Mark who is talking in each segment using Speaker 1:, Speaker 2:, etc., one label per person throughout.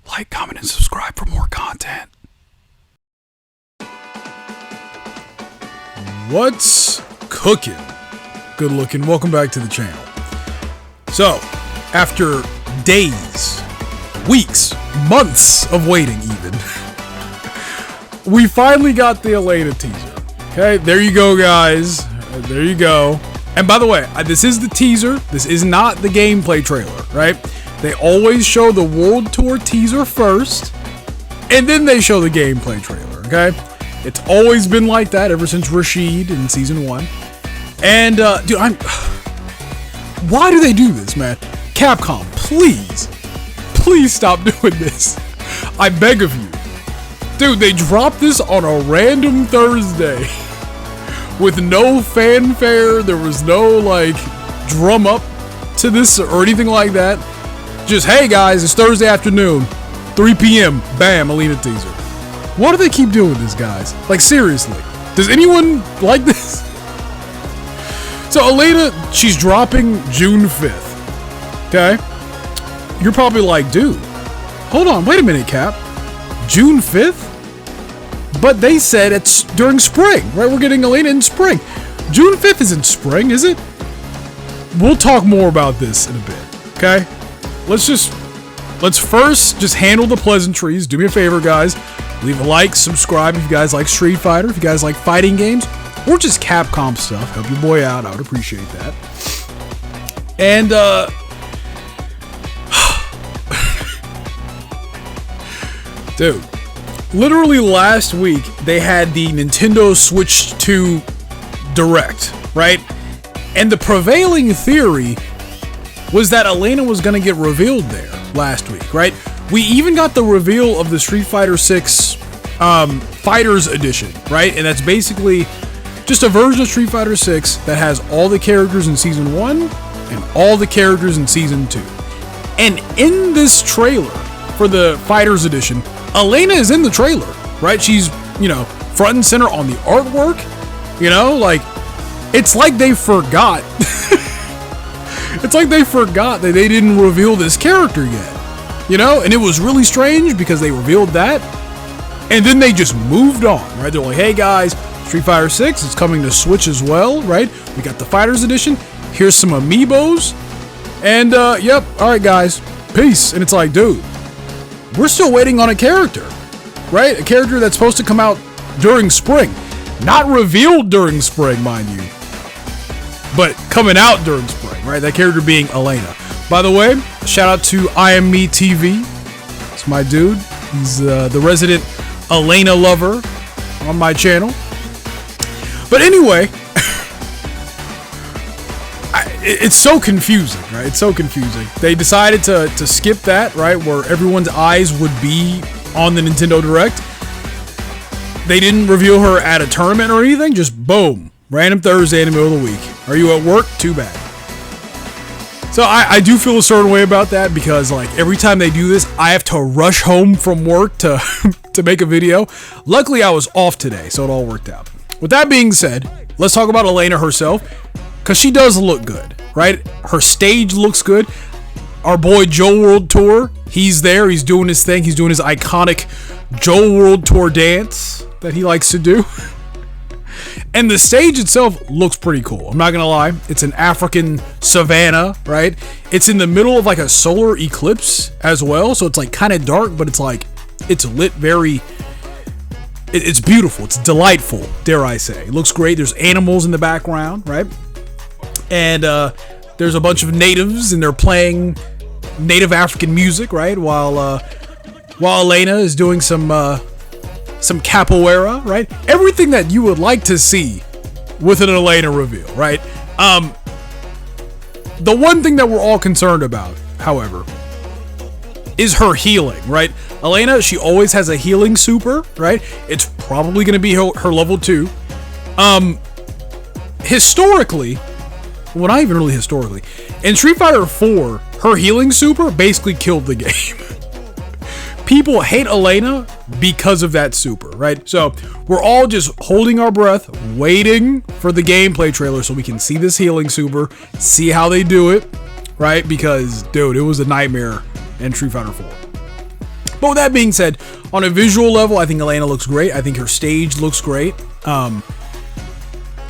Speaker 1: Like, comment, and subscribe for more content. What's cooking? Good looking. Welcome back to the channel. So, after days, weeks, months of waiting even, we finally got the Elena teaser. Okay, there you go, guys. There you go. And by the way, this is the teaser. This is not the gameplay trailer, right? They always show the World Tour teaser first, and then they show the gameplay trailer, okay? It's always been like that ever since Rashid in Season 1. And, dude, why do they do this, man? Capcom, please stop doing this. I beg of you. Dude, they dropped this on a random Thursday with no fanfare. There was no, like, drum up to this or anything like that. Just, hey, guys, it's Thursday afternoon, 3 p.m., bam, Elena teaser. Why do they keep doing this, guys? Like, seriously. Does anyone like this? So, Elena, she's dropping June 5th. Okay? You're probably like, dude, hold on, wait a minute, Cap. June 5th? But they said it's during spring, right? We're getting Elena in spring. June 5th isn't spring, is it? We'll talk more about this in a bit, okay? Let's first just handle the pleasantries. Do me a favor, guys. Leave a like, subscribe if you guys like Street Fighter, if you guys like fighting games, or just Capcom stuff. Help your boy out. I would appreciate that. And, dude, literally last week, they had the Nintendo Switch 2 Direct, right? And the prevailing theory was that Elena was going to get revealed there last week, right? We even got the reveal of the Street Fighter 6 Fighters Edition, right? And that's basically just a version of Street Fighter 6 that has all the characters in Season 1 and all the characters in Season 2. And in this trailer for the Fighters Edition, Elena is in the trailer, right? She's, you know, front and center on the artwork, you know, like, it's like they forgot. It's like they forgot that they didn't reveal this character yet, you know? And it was really strange because they revealed that, and then they just moved on, right? They're like, hey guys, Street Fighter 6 is coming to Switch as well, right? We got the Fighters Edition. Here's some amiibos. And, yep, alright guys, peace. And it's like, dude, we're still waiting on a character, right? A character that's supposed to come out during spring. Not revealed during spring, mind you, but coming out during spring, right? That character being Elena. By the way, shout out to I Am Me TV. It's my dude. He's the resident Elena lover on my channel. But anyway, it's so confusing, right? It's so confusing. They decided to skip that, right? Where everyone's eyes would be on the Nintendo Direct. They didn't reveal her at a tournament or anything. Just boom. Random Thursday in the middle of the week. Are you at work? Too bad. So I do feel a certain way about that because, like, every time they do this, I have to rush home from work to to make a video. Luckily, I was off today, so it all worked out. With that being said, let's talk about Elena herself, because she does look good, right? Her stage looks good. Our boy Joe World Tour, he's there. He's doing his thing. He's doing his iconic Joe World Tour dance that he likes to do. And the stage itself looks pretty cool. I'm not gonna lie. It's an African savanna, right? It's in the middle of like a solar eclipse as well. So it's like kind of dark, but it's like, it's lit very, it's beautiful. It's delightful, dare I say. It looks great. There's animals in the background, right? And there's a bunch of natives and they're playing native African music, right? While Elena is doing some capoeira, right? Everything that you would like to see with an Elena reveal, right? The one thing that we're all concerned about, however, is her healing, right? Elena, she always has a healing super, right? It's probably going to be her level 2. Historically, well, not even really historically, in Street Fighter 4, her healing super basically killed the game. People hate Elena because of that super, right? So we're all just holding our breath, waiting for the gameplay trailer so we can see this healing super, see how they do it, right? Because, dude, it was a nightmare in Street Fighter 4. But with that being said, on a visual level, I think Elena looks great. I think her stage looks great. I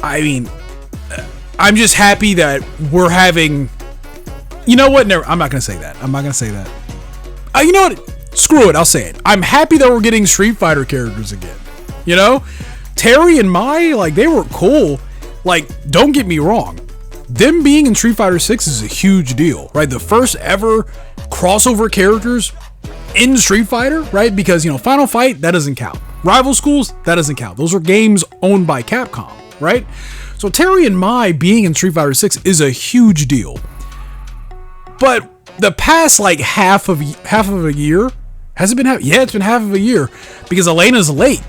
Speaker 1: mean, I'm just happy that we're having... You know what? Never. I'm not going to say that. I'm not going to say that. You know what? Screw it. I'll say it. I'm happy that we're getting Street Fighter characters again. You know? Terry and Mai, like, they were cool. Like, don't get me wrong. Them being in Street Fighter 6 is a huge deal, right? The first ever crossover characters in Street Fighter, right? Because, you know, Final Fight, that doesn't count. Rival Schools, that doesn't count. Those are games owned by Capcom, right? So Terry and Mai being in Street Fighter 6 is a huge deal. But the past like half of a year, has it been half? Yeah, it's been half of a year because Elena's late,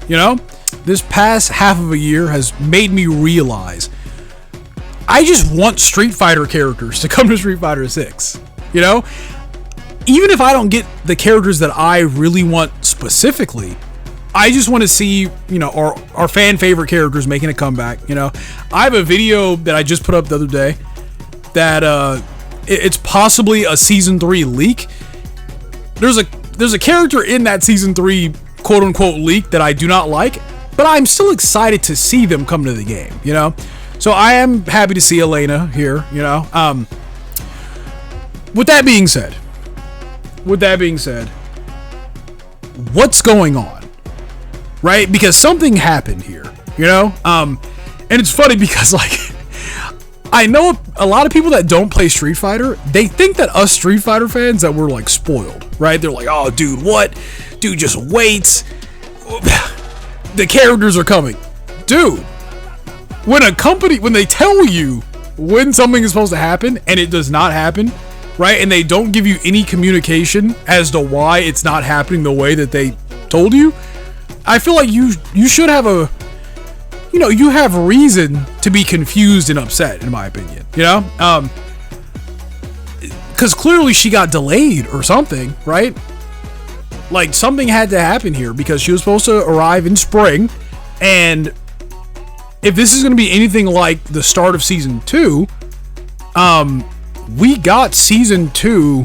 Speaker 1: you know? This past half of a year has made me realize I just want Street Fighter characters to come to Street Fighter 6, you know? Even if I don't get the characters that I really want specifically, I just want to see, you know, our fan favorite characters making a comeback, you know? I have a video that I just put up the other day that it's possibly a Season 3 leak. There's a character in that Season 3 quote-unquote leak that I do not like, but I'm still excited to see them come to the game, you know? So I am happy to see Elena here, you know? With that being said, what's going on? Right? Because something happened here, you know? And it's funny because, like, I know a lot of people that don't play Street Fighter, they think that us Street Fighter fans that we're, like, spoiled, right? They're like, oh, dude, what? Dude, just wait. The characters are coming. Dude, when they tell you when something is supposed to happen and it does not happen, right? And they don't give you any communication as to why it's not happening the way that they told you, I feel like you should have you have reason to be confused and upset, in my opinion, you know? Because clearly she got delayed or something, right? Like, something had to happen here because she was supposed to arrive in spring, and if this is going to be anything like the start of Season 2, we got Season 2,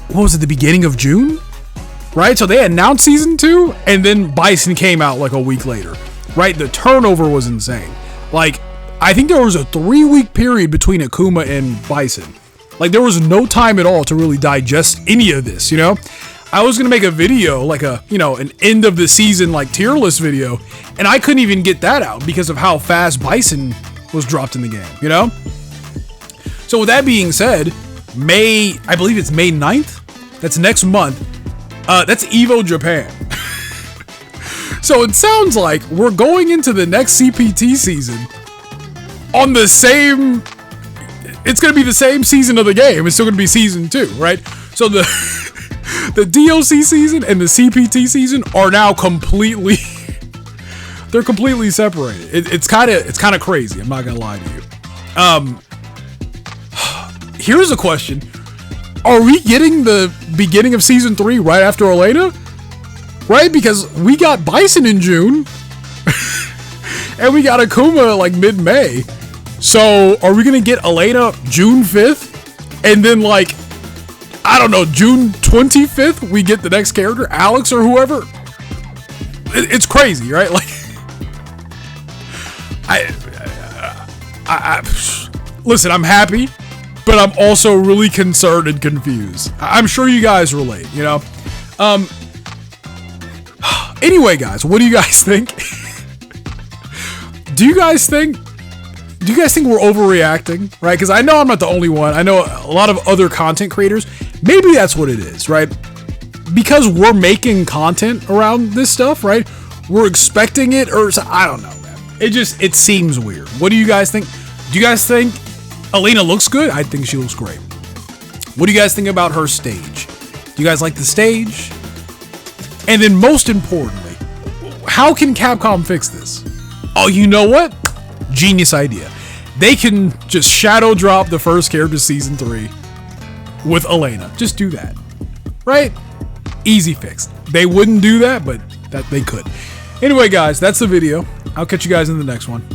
Speaker 1: what was it, the beginning of June? Right? So they announced Season 2, and then Bison came out like a week later. Right? The turnover was insane. Like, I think there was a 3-week period between Akuma and Bison. Like, there was no time at all to really digest any of this, you know? I was gonna make a video, like an end of the season, like, tier list video, and I couldn't even get that out because of how fast Bison was dropped in the game, you know? So with that being said, I believe it's May 9th? That's next month. That's Evo Japan. So it sounds like we're going into the next CPT season on the same... It's going to be the same season of the game. It's still going to be Season 2, right? So the DOC season and the CPT season are now completely... They're completely separated. It's kind of crazy. I'm not going to lie to you. Here's a question. Are we getting the beginning of Season 3 right after Elena? Right? Because we got Bison in June. And we got Akuma like mid-May. So are we going to get Elena June 5th? And then like, I don't know, June 25th, we get the next character, Alex or whoever? It's crazy, right? Like, listen, I'm happy, but I'm also really concerned and confused. I'm sure you guys relate, you know? Anyway, guys, what do you guys think? Do you guys think we're overreacting, right? Because I know I'm not the only one. I know a lot of other content creators. Maybe that's what it is, right? Because we're making content around this stuff, right? We're expecting it, or I don't know, man. It seems weird. What do you guys think? Do you guys think Elena looks good? I think she looks great. What do you guys think about her stage? Do you guys like the stage? And then most importantly, how can Capcom fix this? Oh, you know what? Genius idea. They can just shadow drop the first character Season 3 with Elena. Just do that. Right? Easy fix. They wouldn't do that, but that they could. Anyway, guys, that's the video. I'll catch you guys in the next one.